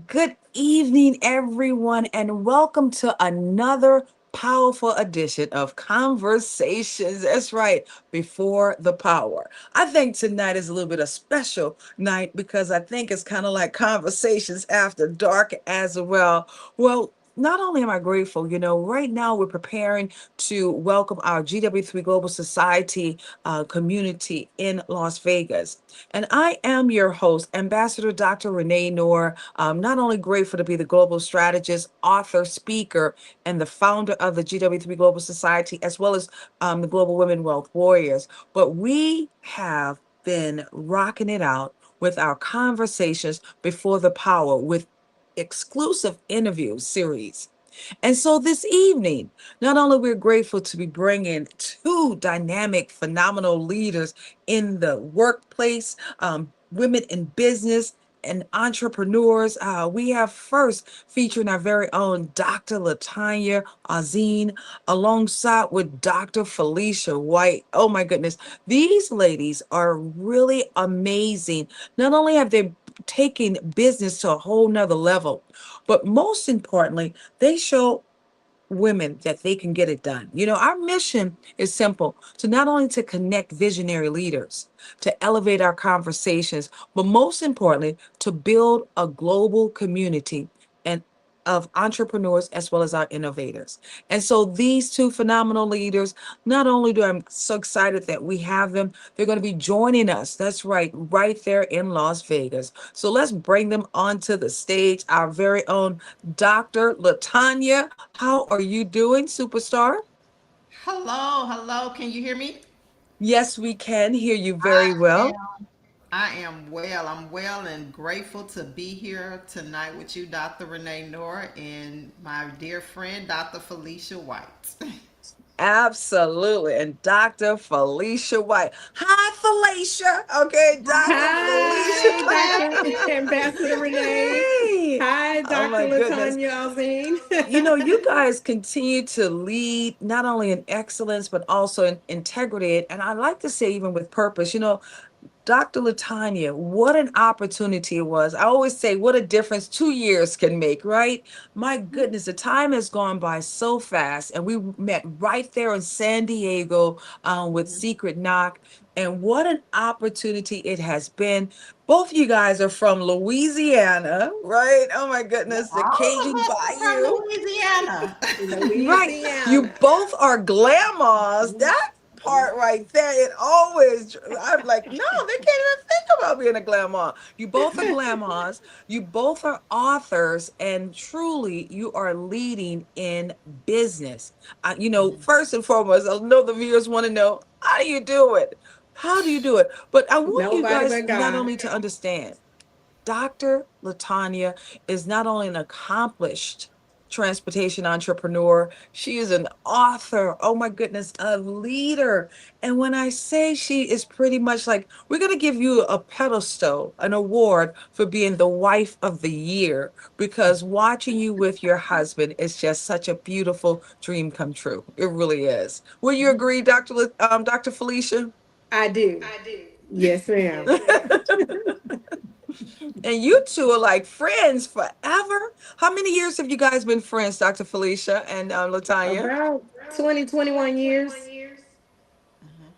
Good evening, everyone, and welcome to another powerful edition of Conversations. That's right, before the power. I think tonight is a little bit of special night because I think it's kind of like conversations after dark as well. Well, not only am I grateful, right now we're preparing to welcome our GW3 Global Society community in Las Vegas. And I am your host, Ambassador Dr. Renee Knorr. Not only grateful to be the global strategist, author, speaker, and the founder of the GW3 Global Society, as well as the Global Women Wealth Warriors, but we have been rocking it out with our conversations before the power with exclusive interview series. And so this evening, not only we're grateful to be bringing two dynamic, phenomenal leaders in the workplace, women in business, and entrepreneurs. We have first featuring our very own Dr. LaTonya Auzenne alongside with Dr. Felicia White. Oh my goodness. These ladies are really amazing. Not only have they taken business to a whole nother level, but most importantly, they show women that they can get it done. Our mission is simple: to not only to connect visionary leaders, to elevate our conversations, but most importantly, to build a global community and of entrepreneurs as well as our innovators. And so these two phenomenal leaders, not only do I'm so excited that we have them, they're going to be joining us. That's right there in Las Vegas. So let's bring them onto the stage. Our very own Dr. LaTonya, how are you doing, superstar? Hello, hello. Can you hear me? Yes, we can hear you very I well. am. I am well. I'm well and grateful to be here tonight with you, Dr. Renee Knorr, and my dear friend, Dr. Felicia White. Absolutely. And Dr. Felicia White. Hi, Felicia. Okay, Dr. Hi, Dr. Felicia. Ambassador Renee. Hey. Hi, Oh Dr. my goodness. LaTonya Auzenne. You guys continue to lead not only in excellence, but also in integrity. And I like to say, even with purpose. Dr. LaTonya, what an opportunity it was. I always say what a difference 2 years can make, right? My goodness, the time has gone by so fast. And we met right there in San Diego with Secret Knock. And what an opportunity it has been. Both you guys are from Louisiana, right? Oh my goodness, the All of Cajun us are from Bayou. Louisiana. Right. You Louisiana. both are glamours. That part right there, it always, I'm like, no, they can't even think about being a glamour. You both are glamours. You both are authors, and truly, you are leading in business. First and foremost, I know the viewers want to know, how do you do it? How do you do it? But I want you Nobody guys but not God. only to understand Dr. LaTonya is not only an accomplished transportation entrepreneur, she is an author. Oh my goodness, a leader. And when I say she is pretty much like, we're going to give you a pedestal, an award for being the wife of the year, because watching you with your husband is just such a beautiful dream come true. It really is. Will you agree, Dr. Felicia? I do. Yes, ma'am. And you two are like friends forever. How many years have you guys been friends, Dr. Felicia and LaTonya? About 20, 21 years.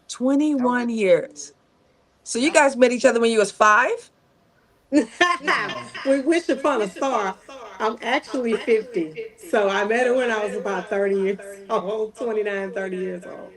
21 Okay. years. So you Yep. guys met each other when you was 5? No. We wish upon a star. I'm actually 50. So I met her when I was about 30 years old, 29, 30 years old.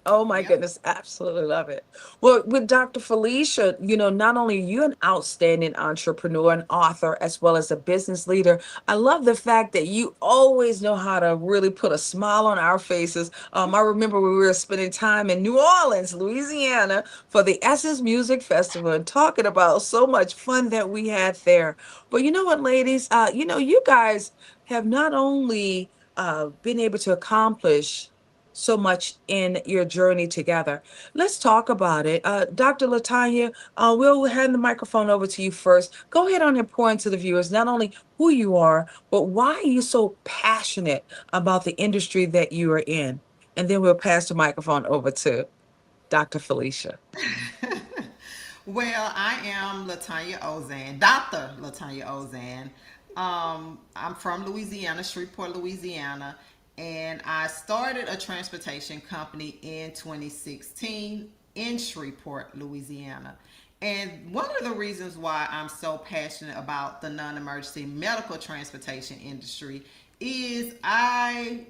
Oh my Yep. goodness, absolutely love it. Well, with Dr. Felicia, not only are you an outstanding entrepreneur and author as well as a business leader, I love the fact that you always know how to really put a smile on our faces. I remember we were spending time in New Orleans, Louisiana for the Essence Music Festival and talking about so much fun that we had there. But you know what, ladies? You guys have not only been able to accomplish so much in your journey together. Let's talk about it. Dr. LaTonya, we'll hand the microphone over to you first. Go ahead on and pour into the viewers not only who you are, but why are you so passionate about the industry that you are in? And then we'll pass the microphone over to Dr. Felicia. Well, I am LaTonya Auzenne, Dr. LaTonya Auzenne. I'm from Louisiana, Shreveport, Louisiana, and I started a transportation company in 2016 in Shreveport, Louisiana. And one of the reasons why I'm so passionate about the non emergency medical transportation industry is I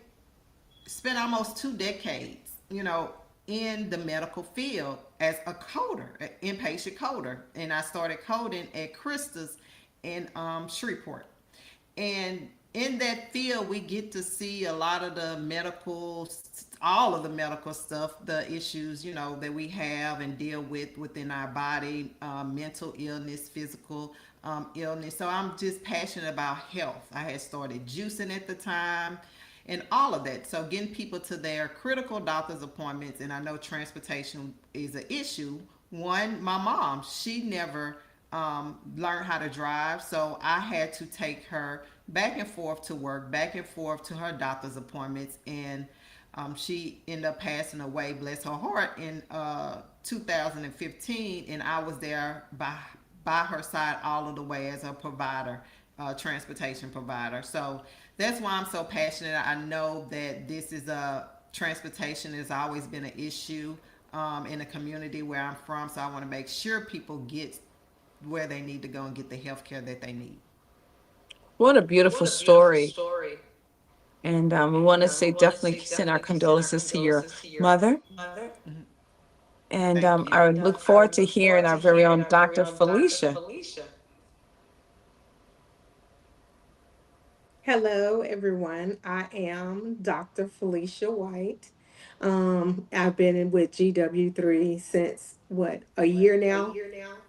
spent almost 2 decades, in the medical field as a coder, an inpatient coder. And I started coding at Krista's in Shreveport. And in that field, we get to see a lot of the medical, all of the medical stuff, the issues, that we have and deal with within our body, mental illness, physical illness. So I'm just passionate about health. I had started juicing at the time and all of that. So getting people to their critical doctor's appointments, and I know transportation is an issue. One, my mom, she never learned how to drive, so I had to take her back and forth to work, back and forth to her doctor's appointments, and she ended up passing away, bless her heart, in 2015, and I was there by her side all of the way as a provider, transportation provider. So that's why I'm so passionate. I know that this is a transportation has always been an issue in the community where I'm from. So I want to make sure people get where they need to go and get the health care that they need. What a beautiful story. And we want to say definitely send our condolences to your mother. And Thank you. I look forward to hearing our very own Dr. Felicia. Hello, everyone. I am Dr. Felicia White. I've been in with GW3 since what, a year now?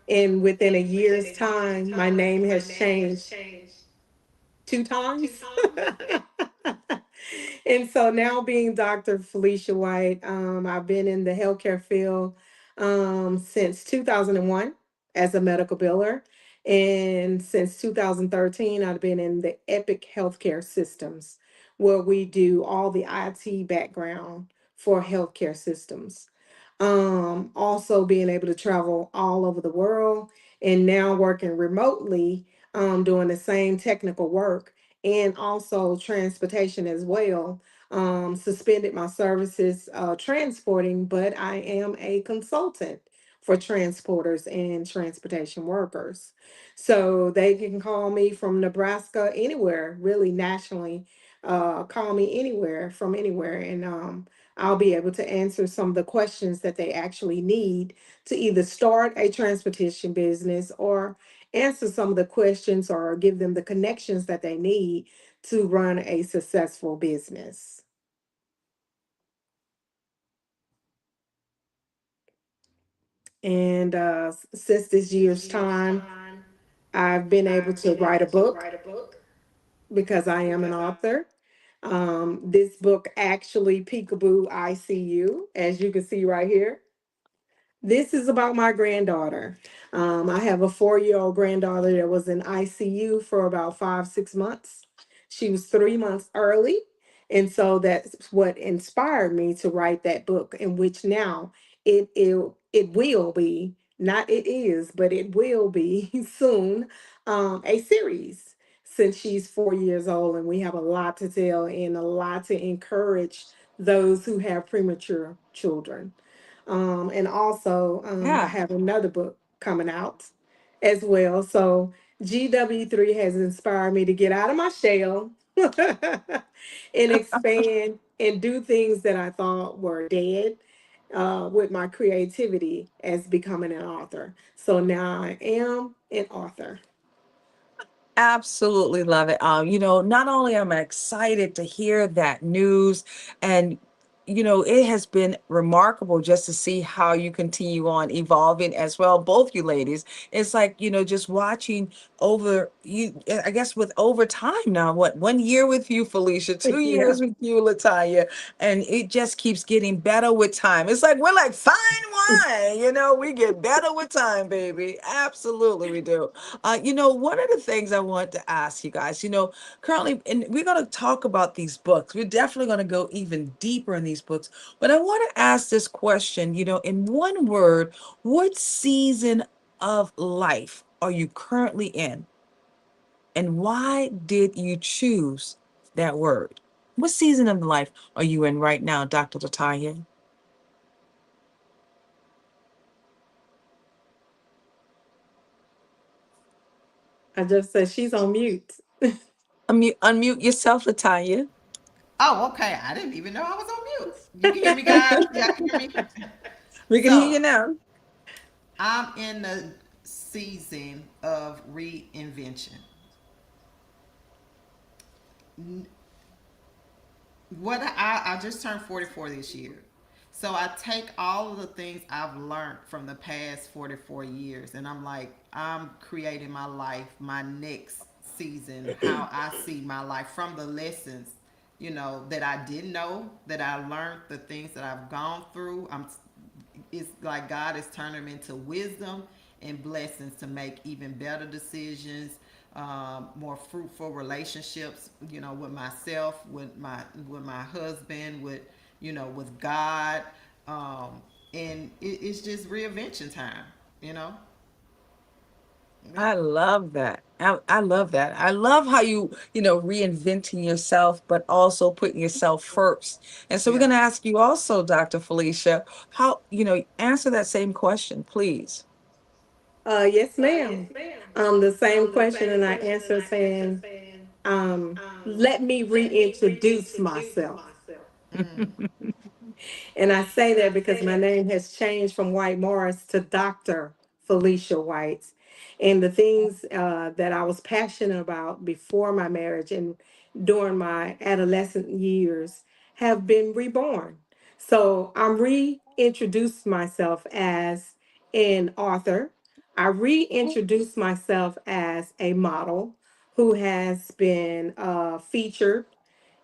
And within a year's time, my name has changed 2 times. And so now being Dr. Felicia White, I've been in the healthcare field since 2001 as a medical biller. And since 2013, I've been in the Epic Healthcare Systems, where we do all the IT background for healthcare systems. Also being able to travel all over the world and now working remotely, doing the same technical work and also transportation as well. Suspended my services transporting, but I am a consultant for transporters and transportation workers. So they can call me from Nebraska, anywhere, really nationally. Call me anywhere from anywhere, and I'll be able to answer some of the questions that they actually need to either start a transportation business or answer some of the questions or give them the connections that they need to run a successful business. And since this year's time, I've been able to write a book because I am an author. This book actually, Peekaboo ICU, as you can see right here. This is about my granddaughter. I have a 4 year old granddaughter that was in ICU for about 5, 6 months. She was 3 months early. And so that's what inspired me to write that book, in which now it will be, not it is, but it will be soon, a series, since she's 4 years old. And we have a lot to tell and a lot to encourage those who have premature children. And also, I Yeah. have another book coming out as well. So GW3 has inspired me to get out of my shell and expand and do things that I thought were dead. with my creativity as becoming an author. So now I am an author. Absolutely love it. Not only am I excited to hear that news, and it has been remarkable just to see how you continue on evolving as well, both you ladies. It's like, just watching over you, I guess with over time now, what, 1 year with you, Felicia, two Yeah. years with you, Latanya, and it just keeps getting better with time. It's like we're like fine wine, we get better with time, baby. Absolutely, we do. One of the things I want to ask you guys, currently, and we're going to talk about these books. We're definitely going to go even deeper in these books. But I want to ask this question, in one word, what season of life are you currently in? And why did you choose that word? What season of life are you in right now, Dr. Latanya? I just said she's on mute. Unmute yourself, Latanya. Oh, okay. I didn't even know I was on mute. You can hear me, guys? Y'all can hear me? We can hear So, you now. I'm in the season of reinvention. I just turned 44 this year. So I take all of the things I've learned from the past 44 years, and I'm like, I'm creating my life, my next season, how I see my life from the lessons, that I didn't know, that I learned, the things that I've gone through. It's like God is turning them into wisdom and blessings to make even better decisions, more fruitful relationships, with myself, with my husband, with God, and it's just reinvention time, you know. Yeah, I love that. I love that. I love how reinventing yourself, but also putting yourself first. And so we're yeah. going to ask you also, Dr. Felicia, how, answer that same question, please. Yes, ma'am. The same question, and I answer saying, let me reintroduce myself. And I say that because my name has changed from White Morris to Dr. Felicia White. And the things that I was passionate about before my marriage and during my adolescent years have been reborn. So I'm reintroduced myself as an author. I reintroduced myself as a model who has been featured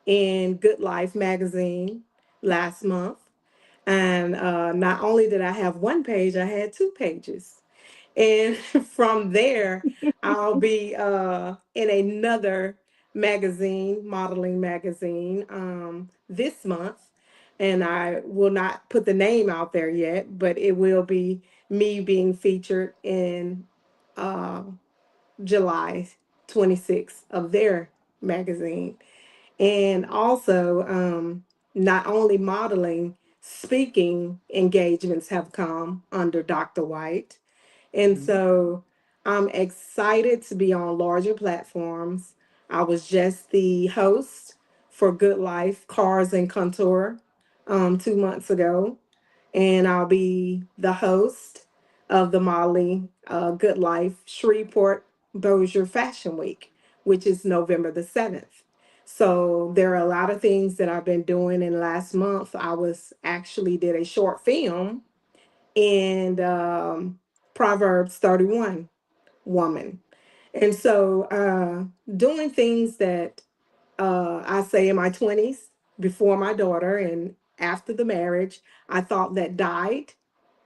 in Good Life magazine last month. And not only did I have one page, I had two pages. And from there, I'll be in another magazine, modeling magazine, this month. And I will not put the name out there yet, but it will be me being featured in uh, July 26th of their magazine. And also, not only modeling, speaking engagements have come under Dr. White. And so I'm excited to be on larger platforms. I was just the host for Good Life Cars and Contour 2 months ago, and I'll be the host of the Molly Good Life Shreveport Bossier Fashion Week, which is November the 7th. So there are a lot of things that I've been doing. And last month, I was actually did a short film and Proverbs 31 woman. And so doing things that I say in my 20s before my daughter and after the marriage, I thought that died.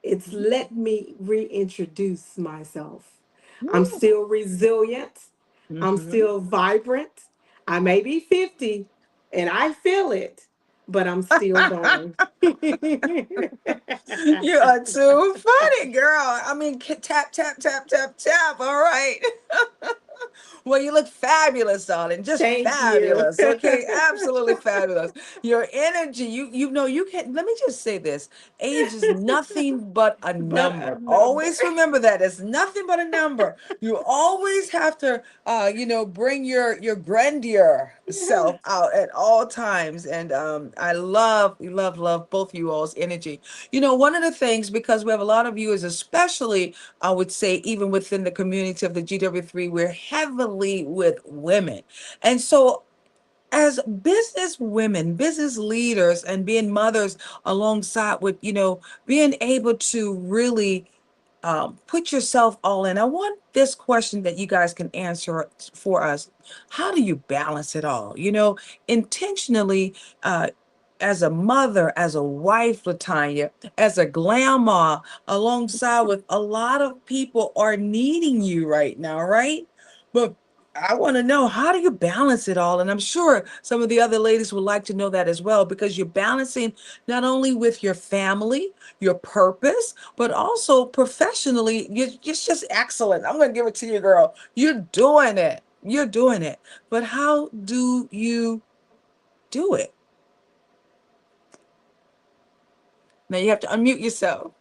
It's let me reintroduce myself. I'm still resilient. I'm Mhm. still vibrant. I may be 50 and I feel it, but I'm still going. You are too funny, girl. I mean, tap, tap, tap, tap, tap. All right. Well, you look fabulous, darling. Just Thank you. fabulous. Okay, absolutely fabulous. Your energy, you know, you can. Let me just say this: age is nothing but a But a number. number. Always remember that it's nothing but a number. You always have to, bring your grandeur self out at all times. And I love both you all's energy. You know, one of the things, because we have a lot of viewers, especially I would say even within the community of the GW3, we're heavily with women. And so as business women, business leaders, and being mothers alongside with, being able to really put yourself all in. I want this question that you guys can answer for us. How do you balance it all? Intentionally, as a mother, as a wife, LaTonya, as a grandma, alongside with a lot of people are needing you right now, right? But I want to know, how do you balance it all? And I'm sure some of the other ladies would like to know that as well, because you're balancing not only with your family, your purpose, but also professionally. It's just excellent. I'm going to give it to you, girl. You're doing it. You're doing it. But how do you do it? Now you have to unmute yourself.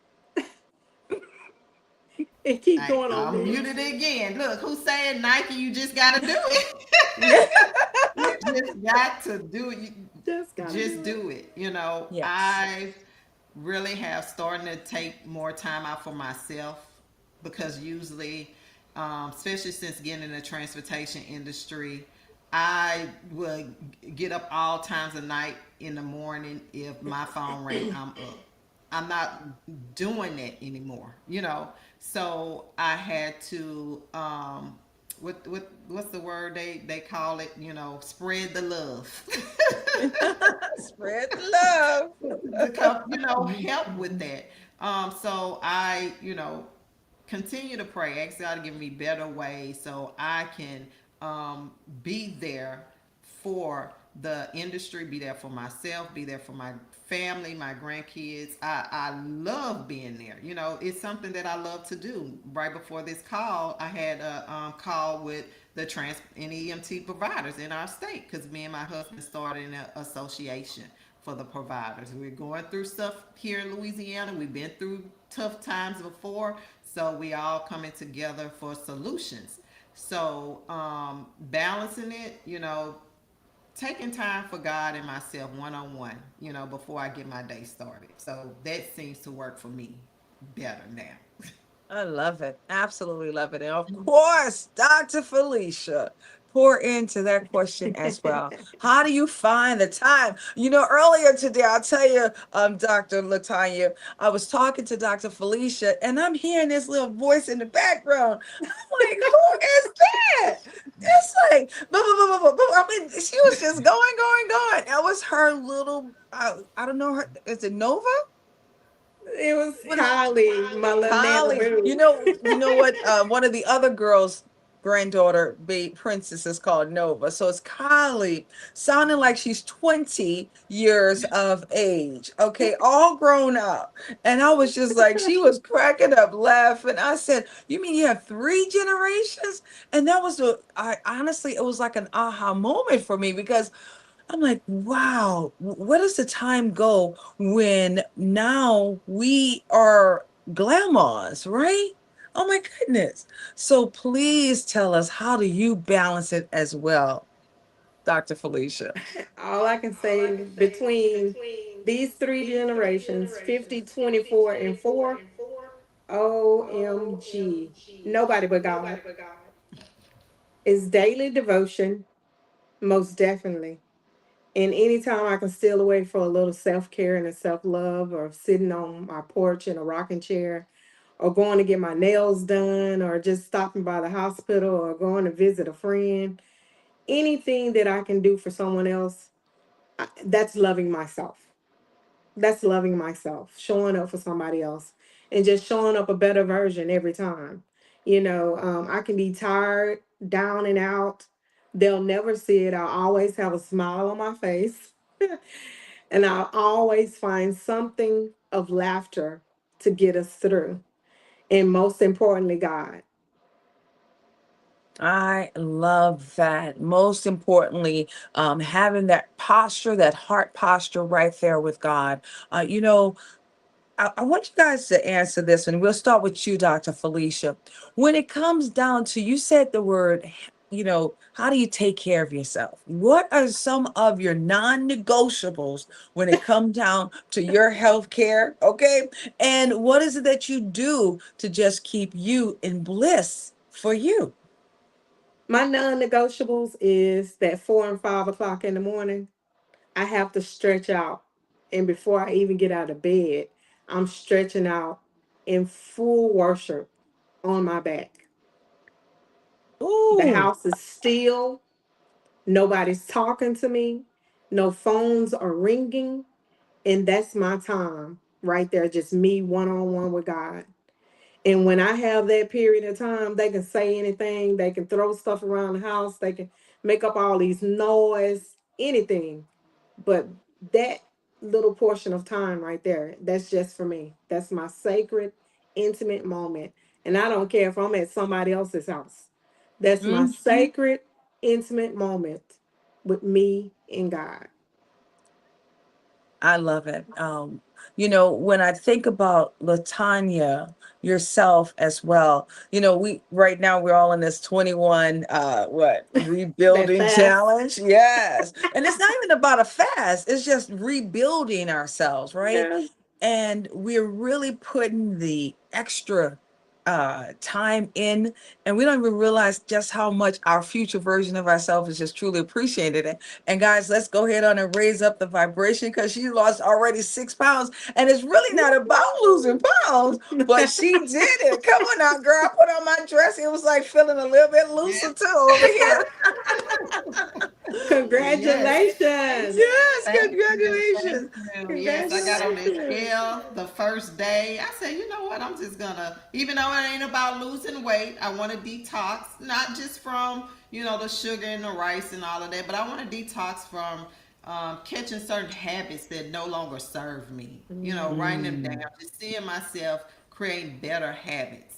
It keep I, going on I'm mute. muted again. Look, who's saying Nike? You just got to do it. Yeah. You just got to do it. You Just gotta just do it. do it. You know, Yes. I really have starting to take more time out for myself because usually, especially since getting in the transportation industry, I would get up all times of night in the morning. If my phone rang, I'm up. I'm not doing that anymore, So I had to what's the word they call it? Spread the love. Spread the love. To come, help with that. So I, continue to pray, ask God to give me better ways so I can be there for the industry, be there for myself, be there for my family, my grandkids. I love being there. It's something that I love to do. Right before this call, I had a call with the trans and EMT providers in our state because me and my husband started an association for the providers. We're going through stuff here in Louisiana. We've been through tough times before, so we all coming together for solutions. So balancing it, taking time for God and myself one on one, before I get my day started. So that seems to work for me better now. I love it. Absolutely love it. And of course, Dr. Felicia, pour into that question as well. How do you find the time? Earlier today, I'll tell you, Dr. LaTonya, I was talking to Dr. Felicia, and I'm hearing this little voice in the background. I'm like, who is that? It's like, blah, blah, blah, blah, blah. I mean, she was just going, going, going. That was her little, I don't know, is it Nova? It was What is Kylie, my little Nana Holly? Boo. You know what? One of the other girls' granddaughter, princess, is called Nova. So it's Kylie, sounding like she's 20 years of age. Okay, all grown up. And I was just like, she was cracking up, laughing. I said, "You mean you have three generations?" And that was I honestly, it was like an aha moment for me, because I'm like, wow, where does the time go when now we are glamours, right? Oh my goodness. So please tell us, how do you balance it as well, Dr. Felicia? All I can say between these three generations, 50, 24, and 4, OMG. Nobody but God. It's daily devotion, most definitely. And anytime I can steal away for a little self care and a self love, or sitting on my porch in a rocking chair, or going to get my nails done, or just stopping by the hospital, or going to visit a friend, anything that I can do for someone else, that's loving myself. That's loving myself, showing up for somebody else, and just showing up a better version every time. I can be tired, down and out. They'll never see it. I'll always have a smile on my face. And I'll always find something of laughter to get us through. And most importantly, God. I love that. Most importantly, having that posture, that heart posture right there with God. You know, I want you guys to answer this, and we'll start with you, Dr. Felicia. When it comes down to, you said the word, how do you take care of yourself? What are some of your non-negotiables when it comes down to your health care? Okay. And what is it that you do to just keep you in bliss for you? My non-negotiables is that 4 and 5 o'clock in the morning, I have to stretch out. And before I even get out of bed, I'm stretching out in full worship on my back. The Ooh, house is still, nobody's talking to me, no phones are ringing. And that's my time right there, just me one on one with God. And when I have that period of time, they can say anything, they can throw stuff around the house, they can make up all these noise, anything. But that little portion of time right there, that's just for me. That's my sacred, intimate moment. And I don't care if I'm at somebody else's house. That's my sacred, intimate moment with me and God. I love it. When I think about LaTonya, yourself as well, we right now we're all in this 21 That rebuilding fast. challenge. Yes. And it's not even about a fast, it's just rebuilding ourselves, right? Yeah. And we're really putting the extra time in, and we don't even realize just how much our future version of ourselves is just truly appreciated. And guys, let's go ahead on and raise up the vibration, because she lost already 6 pounds, and it's really not about losing pounds, but she did it. Come on now, girl. I put on my dress, it was like feeling a little bit looser too over here. Yes. Congratulations. Yes, Thank you. Thank congratulations. you. Yes, I got on that Congratulations. scale the first day. I said, you know what? I'm just gonna, even though it ain't about losing weight, I want to detox, not just from, the sugar and the rice and all of that, but I want to detox from catching certain habits that no longer serve me. Writing them down, Mm, just seeing myself creating better habits,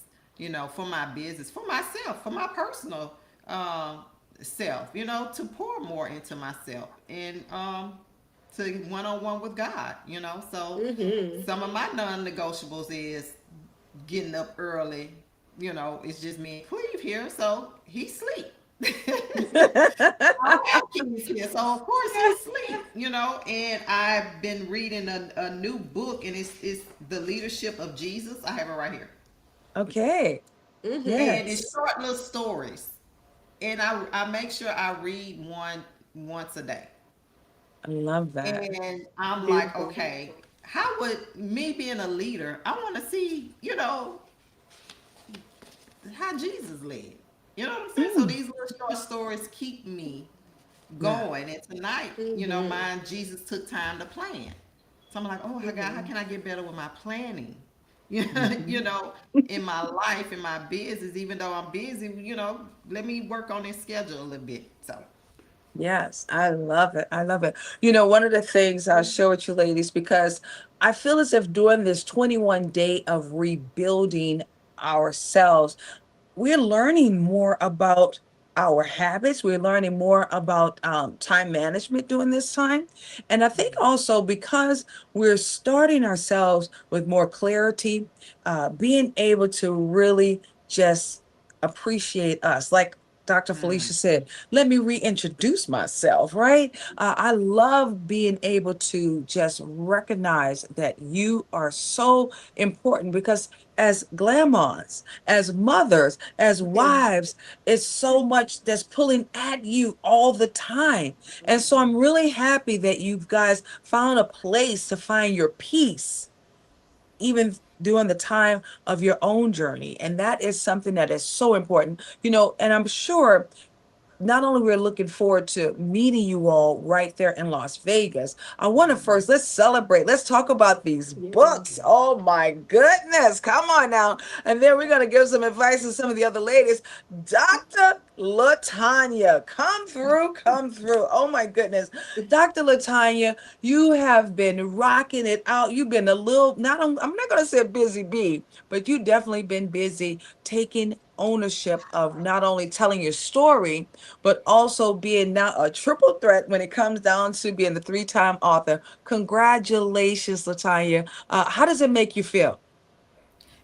for my business, for myself, for my personal um, self, to pour more into myself and to one on one with God. So Mm-hmm. some of my non negotiables is getting up early. It's just me and Cleve here, so he sleep. I have kids here, so of course he sleep. And I've been reading a new book, and it's The Leadership of Jesus. I have it right here. okay. Mm-hmm. And it's Yes. short little stories. And I make sure I read one once a day. I love that. And I'm like, Beautiful. okay, how would me being a leader, I want to see, how Jesus led. You know what I'm saying? So Mm, these little short stories keep me yeah. going. And tonight, Mm-hmm. mine, Jesus took time to plan. So I'm like, oh, God, how Mm-hmm. can I get better with my planning? you Mhm. know, in my life, in my business, even though I'm busy, let me work on this schedule a little bit. So, Yes, I love it. I love it. One of the things I'll share with you ladies, because I feel as if during this 21 day of rebuilding ourselves, we're learning more about our habits. We're learning more about time management during this time. And I think also because we're starting ourselves with more clarity, being able to really just appreciate us. Like Dr. Felicia said, let me reintroduce myself, right? I love being able to just recognize that you are so important, because as grandmas, as mothers, as wives, it's so much that's pulling at you all the time. And so I'm really happy that you guys found a place to find your peace, even during the time of your own journey. And that is something that is so important, and I'm sure not only we're looking forward to meeting you all right there in Las Vegas. I want to first, let's celebrate. Let's talk about these Yeah. books. Oh my goodness. Come on now. And then we're going to give some advice to some of the other ladies. Dr. LaTonya, come through, come through. Oh my goodness. Dr. LaTonya, you have been rocking it out. You've been a little, not, I'm not going to say busy bee, but you definitely been busy taking ownership of not only telling your story, but also being now a triple threat when it comes down to being the three-time author. Congratulations, LaTonya. How does it make you feel?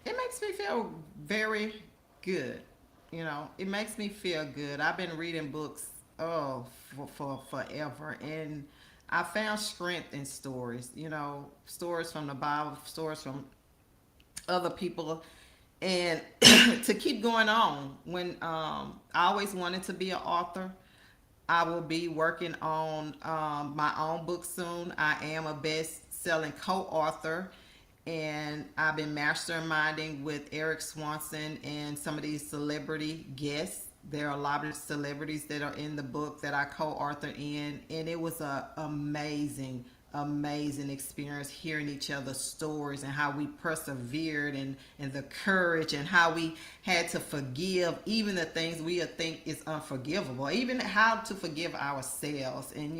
It makes me feel very good. You know, it makes me feel good. I've been reading books, for forever, and I found strength in stories. You know, stories from the Bible, stories from other people, and to keep going on. When I always wanted to be an author. I will be working on my own book soon. I am a best-selling co-author, and I've been masterminding with Eric Swanson and some of these celebrity guests. There are a lot of celebrities that are in the book that I co-authored in, and it was a amazing experience hearing each other's stories and how we persevered, and the courage, and how we had to forgive even the things we think is unforgivable, even how to forgive ourselves. And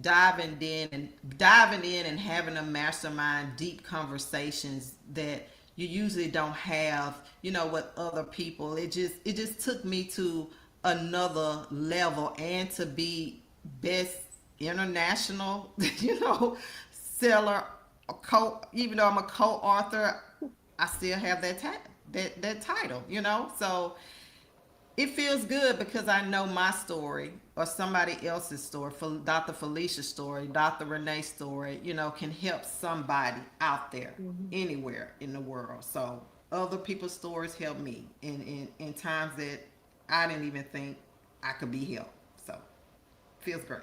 diving in and having a mastermind deep conversations that you usually don't have, with other people. It just took me to another level, and to be best international, seller, even though I'm a co-author, I still have that title. So it feels good because I know my story or somebody else's story, for Dr. Felicia's story, Dr. Renee's story, can help somebody out there Mhm. anywhere in the world. So other people's stories help me in times that I didn't even think I could be helped. So feels great.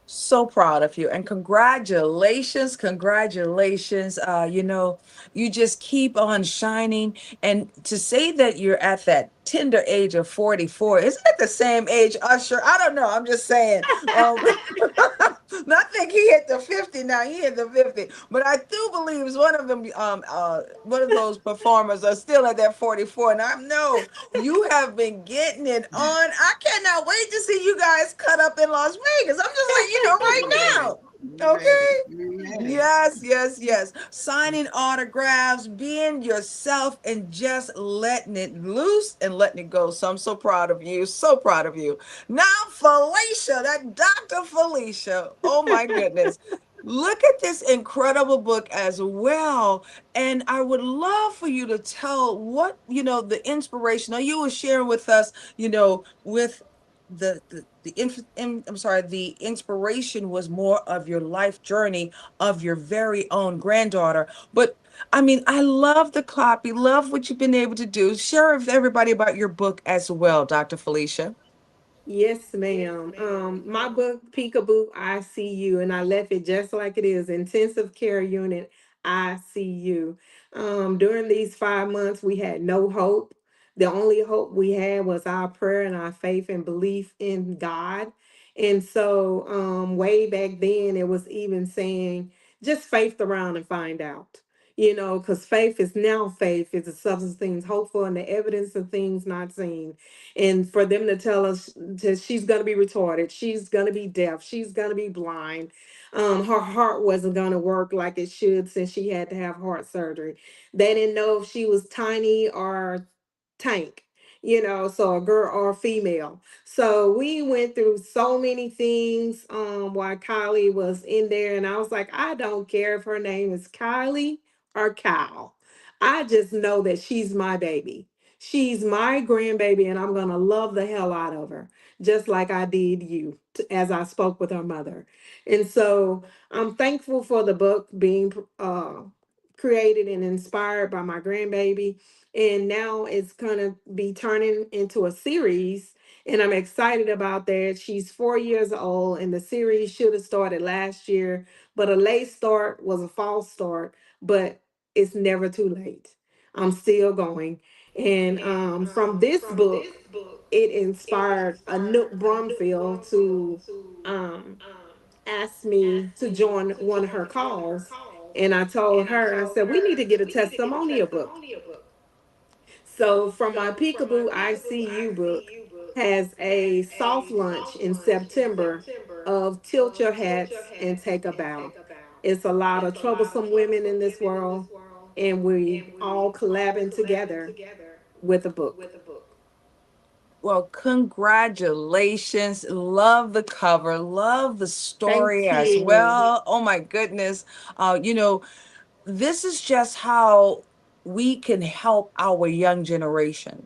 So proud of you and congratulations, congratulations. You just keep on shining. And to say that you're at that tender age of 44, isn't it the same age Usher? I don't know, I'm just saying. Not think he hit the 50 now, he hit the 50, but I do believe it's one of them, one of those performers are still at that 44. And I know you have been getting it on. I cannot wait to see you guys cut up in Las Vegas. I'm just like, right You ready? now. You ready? Okay. You ready? Yes, yes, yes. Signing autographs, being yourself, and just letting it loose and letting it go. So I'm so proud of you. So proud of you. Now, Felicia, that Dr. Felicia. Oh my goodness. Look at this incredible book as well. And I would love for you to tell what, the inspiration. Now, you were sharing with us, with I'm sorry, the inspiration was more of your life journey of your very own granddaughter. But I mean, I love the copy, love what you've been able to do. Share with everybody about your book as well, Dr. Felicia. Yes, ma'am. My book, Peekaboo, I See You, and I left it just like it is, intensive care unit, I see you. During these 5 months, we had no hope. The only hope we had was our prayer and our faith and belief in God. And so, way back then, it was even saying, just faith around and find out. Because faith is now faith is the substance of things hoped for and the evidence of things not seen. And for them to tell us that she's going to be retarded, she's going to be deaf, she's going to be blind, her heart wasn't going to work like it should since she had to have heart surgery. They didn't know if she was tiny or tank, so a girl or a female. So we went through so many things while Kylie was in there, and I was like, I don't care if her name is Kylie or Kyle. I just know that she's my baby. She's my grandbaby, and I'm going to love the hell out of her, just like I did you as I spoke with her mother. And so I'm thankful for the book being created and inspired by my grandbaby. And now it's going to be turning into a series. And I'm excited about that. She's 4 years old, and the series should have started last year, but a late start was a false start. But it's never too late. I'm still going. And from this book, it inspired Anouk Brumfield to um, ask me to join one of her calls. And I told her, I said, we need to get a testimonial book. So from my Peekaboo I See You book has a soft launch in September of Tilt Your Hats and Take a Bow. It's a lot of troublesome women in this world, and we all collabing together. with a book. Well, congratulations. Love the cover. Love the story Thank as you. well. Oh my goodness. You know, this is just how we can help our young generation,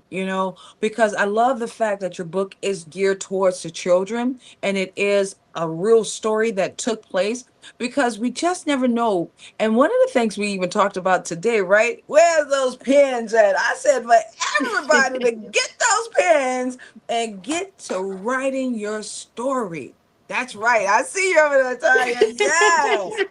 because I love the fact that your book is geared towards the children and it is a real story that took place, because we just never know. And one of the things we even talked about today, right? Where's those pens at? I said for everybody to get those pens and get to writing your story. That's right. I see you over there, Tanya. Yes,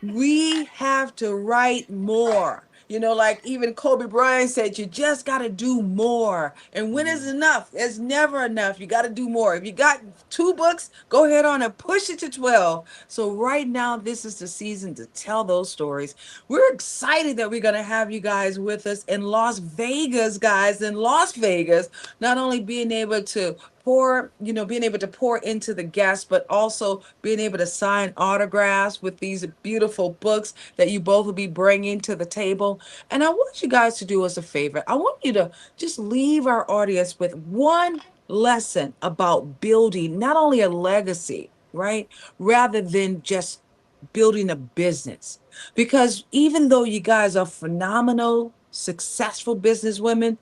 we have to write more. Like even Kobe Bryant said, you just got to do more. And when is enough? It's never enough. You got to do more. If you got 2 books, go ahead on and push it to 12. So right now, this is the season to tell those stories. We're excited that we're going to have you guys with us in Las Vegas, guys, in Las Vegas, not only being able to pour into the guests, but also being able to sign autographs with these beautiful books that you both will be bringing to the table. And I want you guys to do us a favor. I want you to just leave our audience with one lesson about building not only a legacy, right? Rather than just building a business. Because even though you guys are phenomenal, successful businesswomen,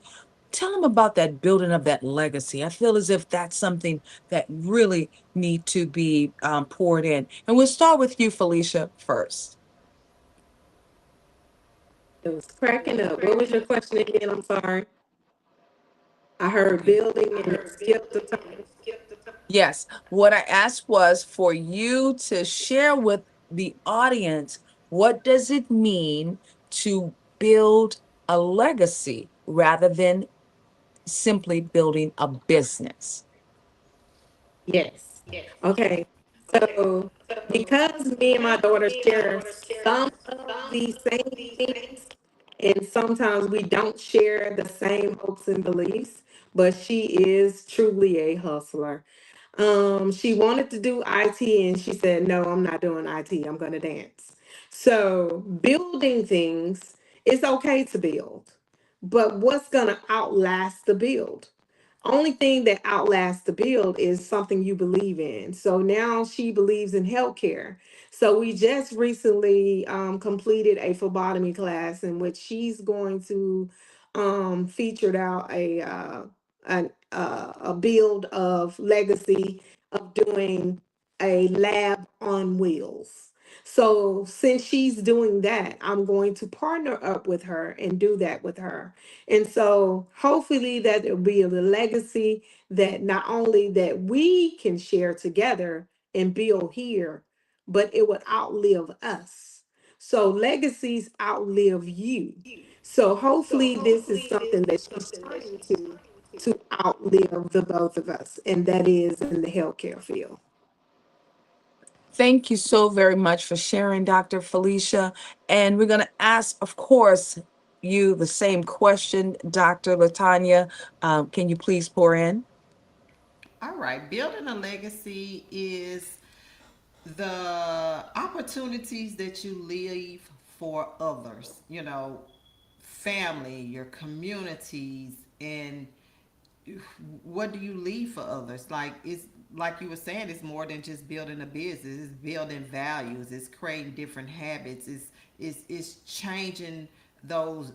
tell them about that building of that legacy. I feel as if that's something that really need to be poured in. And we'll start with you, Felicia, first. It was cracking up. What was your question again? I'm sorry. I heard building and it skipped the time. Yes, what I asked was for you to share with the audience, what does it mean to build a legacy rather than simply building a business? Yes. Okay. So because me and my daughter share some of the same things, and sometimes we don't share the same hopes and beliefs, but she is truly a hustler. She wanted to do IT and she said, no, I'm not doing IT. I'm going to dance. So building things, it's okay to build, but what's going to outlast the build? Only thing that outlasts the build is something you believe in. So now she believes in healthcare. So we just recently completed a phlebotomy class in which she's going to featured out a build of legacy of doing a lab on wheels. So since she's doing that, I'm going to partner up with her and do that with her. And so hopefully that will be a legacy that not only that we can share together and build here, but it would outlive us. So legacies outlive you. So hopefully this is something that she's trying to outlive the both of us, and that is in the healthcare field. Thank you so very much for sharing, Dr. Felicia. And we're going to ask, of course, you the same question, Dr. LaTonya. Can you please pour in? All right, building a legacy is the opportunities that you leave for others, family, your communities, and what do you leave for others? Like it's like you were saying, it's more than just building a business. It's building values. It's creating different habits. It's changing those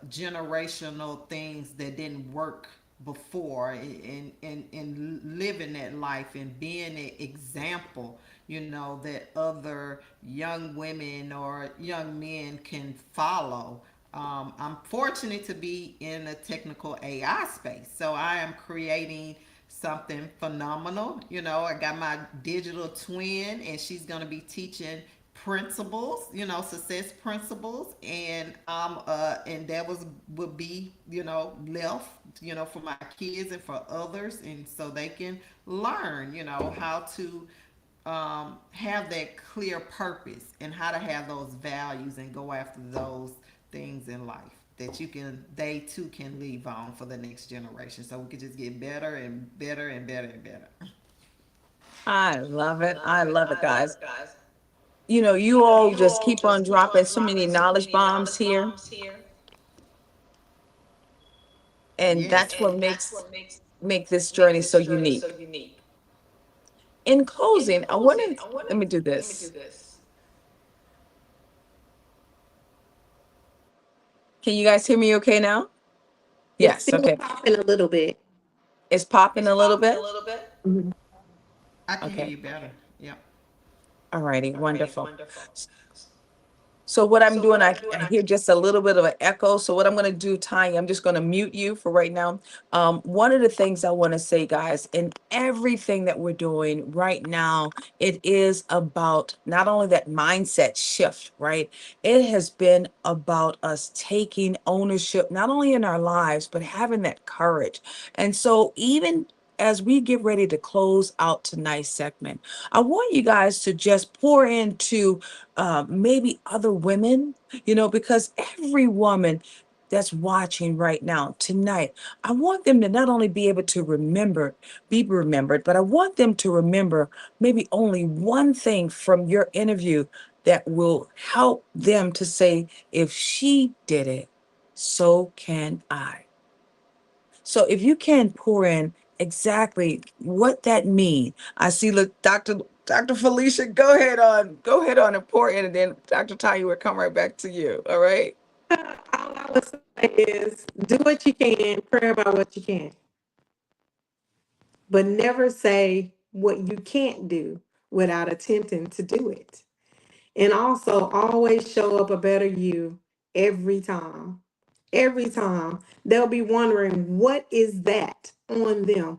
generational things that didn't work before, and living that life and being an example, that other young women or young men can follow. I'm fortunate to be in the technical AI space. So I am creating something phenomenal. I got my digital twin, and she's going to be teaching principles, success principles, and that would be, left, for my kids and for others, and so they can learn, how to have that clear purpose and how to have those values and go after those things in life that they too can leave on for the next generation, so we could just get better and better and better and better. I love it. I love it, guys. You all just keep on dropping so many knowledge bombs here. And Yes. that's what make this journey so unique. In closing, I want to let me do this. Can you guys hear me okay now? It's Yes, still okay. popping a little bit. It's popping a little bit. Mhm. I can hear Okay. you better. Yep. All righty, wonderful. So what I'm doing, I hear just a little bit of an echo. So what I'm going to do, Tanya, I'm just going to mute you for right now. One of the things I want to say, guys, in everything that we're doing right now, it is about not only that mindset shift, right? It has been about us taking ownership, not only in our lives, but having that courage. And so even as we get ready to close out tonight's segment, I want you guys to just pour into maybe other women, because every woman that's watching right now tonight, I want them to not only be able to be remembered, but I want them to remember maybe only one thing from your interview that will help them to say, if she did it, so can I. So if you can pour in exactly what that means, I see Dr. Felicia, go ahead on and pour in, and then Dr. Tanya will come right back to you. All right. All I would say is do what you can, pray about what you can, but never say what you can't do without attempting to do it. And also always show up a better you every time. Every time. They'll be wondering, what is that on them?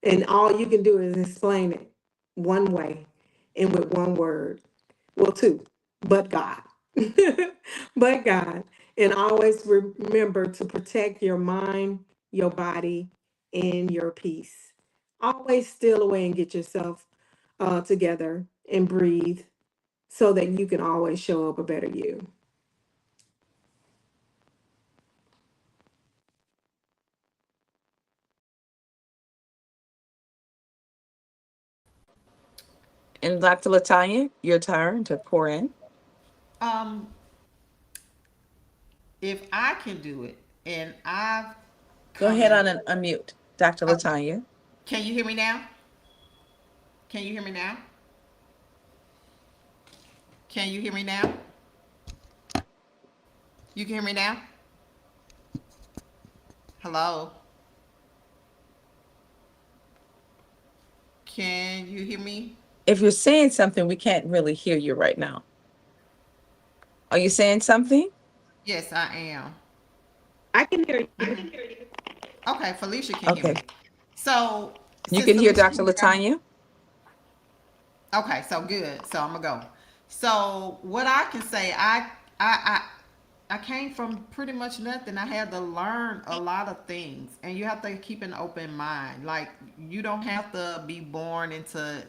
And all you can do is explain it one way and with one word. Well, two, but God. But God. And always remember to protect your mind, your body, and your peace. Always steal away and get yourself together and breathe so that you can always show up a better you. And Dr. Latanya, your turn to pour in. Um, if I can do it, and I've Go come ahead in. on and unmute, Dr. Oh, Latanya. can you hear me now? Can you hear me now? Can you hear me now? You can hear me now? Hello? Can you hear me? If you're saying something, we can't really hear you right now. Are you saying something? Yes, I am. I can hear you. Mm-hmm. Okay, Felicia can hear Okay. me. So, You since can hear Felicia Dr. can hear me, Latanya? okay, so good. So I'm gonna go. So what I can say, I came from pretty much nothing. I had to learn a lot of things, and you have to keep an open mind. Like, you don't have to be born into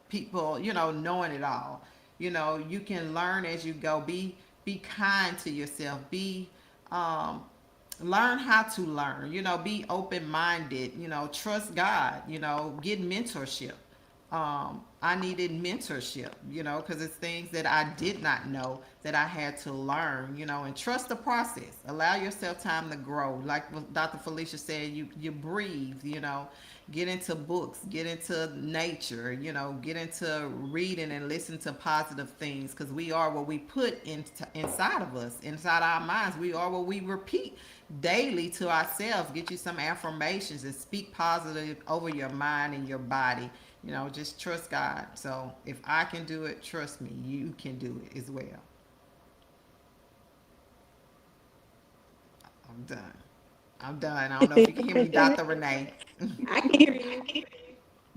people, knowing it all. You can learn as you go. Be kind to yourself. Um, Learn how to learn. Be open minded. Trust God. Get mentorship. I needed mentorship, because it's things that I did not know that I had to learn, and trust the process. Allow yourself time to grow. Like what Dr. Felicia said, you breathe, get into books, get into nature, get into reading and listen to positive things, because we are what we put inside of us, inside our minds. We are what we repeat daily to ourselves. Get you some affirmations and speak positive over your mind and your body. Just trust God. So if I can do it, trust me, you can do it as well. I'm done. I'm done. I don't know if you can hear me, Dr. Renee. I can hear you.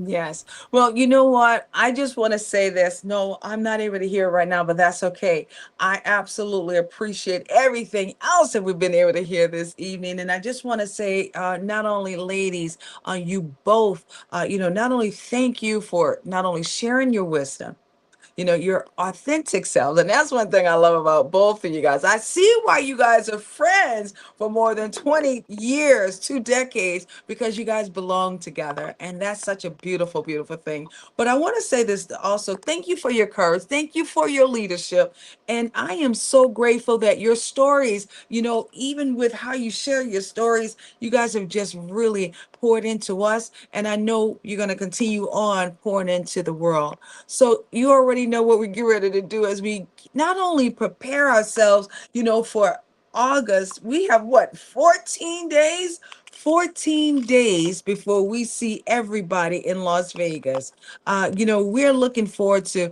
Yes. Well, you know what? I just want to say this. No, I'm not able to hear it right now, but that's okay. I absolutely appreciate everything else that we've been able to hear this evening. And I just want to say, not only ladies, you both, not only thank you for not only sharing your wisdom, your authentic selves. And that's one thing I love about both of you guys. I see why you guys are friends for more than 20 years, 2 decades, because you guys belong together. And that's such a beautiful, beautiful thing. But I want to say this also. Thank you for your courage. Thank you for your leadership. And I am so grateful that your stories, even with how you share your stories, you guys have just really poured into us. And I know you're going to continue on pouring into the world. So you already know what we get ready to do as we not only prepare ourselves, for August. We have what, 14 days? 14 days before we see everybody in Las Vegas. We're looking forward to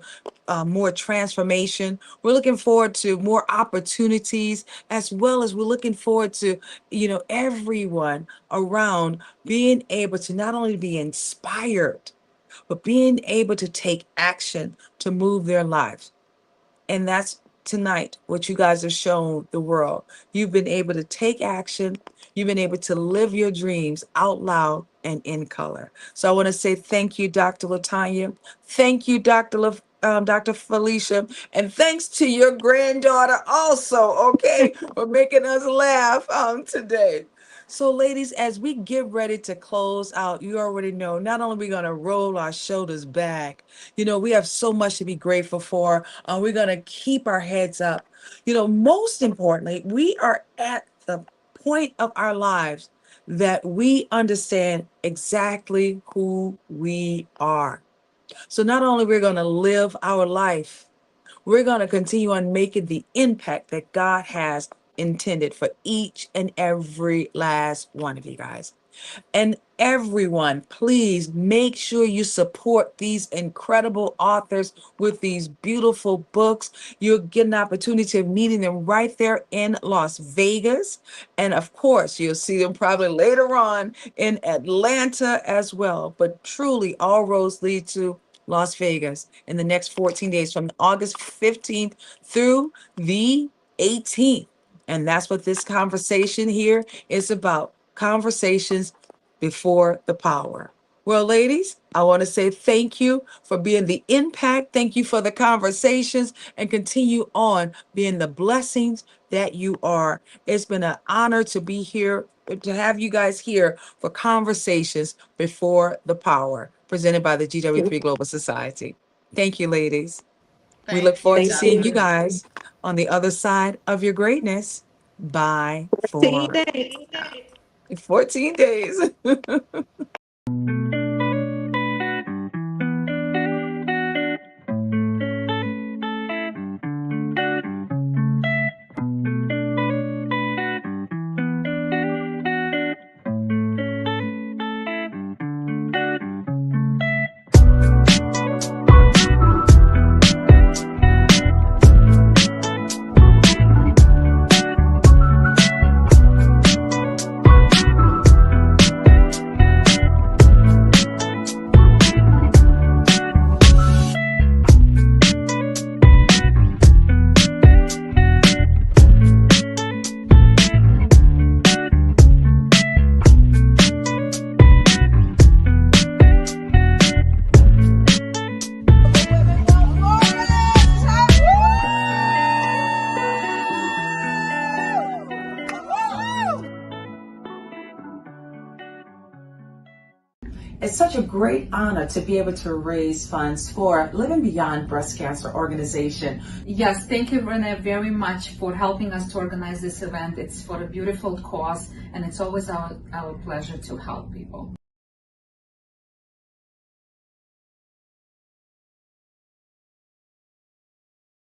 more transformation. We're looking forward to more opportunities, as well as we're looking forward to, everyone around being able to not only be inspired, but being able to take action to move their lives. And that's tonight what you guys have shown the world. You've been able to take action. You've been able to live your dreams out loud and in color. So I want to say thank you, Dr. LaTonya. Thank you, Dr. Felicia. And thanks to your granddaughter also, okay, for making us laugh today. So, ladies, as we get ready to close out, you already know not only are we going to roll our shoulders back, we have so much to be grateful for. We're going to keep our heads up. Most importantly, we are at the point of our lives that we understand exactly who we are. So, not only we're going to live our life, we're going to continue on making the impact that God has intended for each and every last one of you guys. And everyone, please make sure you support these incredible authors with these beautiful books. You'll get an opportunity of meeting them right there in Las Vegas. And of course, you'll see them probably later on in Atlanta as well. But truly, all roads lead to Las Vegas in the next 14 days from August 15th through the 18th. And that's what this conversation here is about. Conversations before the power. Well, ladies, I want to say thank you for being the impact. Thank you for the conversations, and continue on being the blessings that you are. It's been an honor to be here, to have you guys here for Conversations Before the Power, presented by the GW3 Global Society. Thank you, ladies. We look Thank you, forward to Thank seeing you you. Dr. guys on the other side of your greatness. Bye 14 for days. 14 days. It's such a great honor to be able to raise funds for Living Beyond Breast Cancer organization. Yes, thank you, Renee, very much for helping us to organize this event. It's for a beautiful cause, and it's always our pleasure to help people.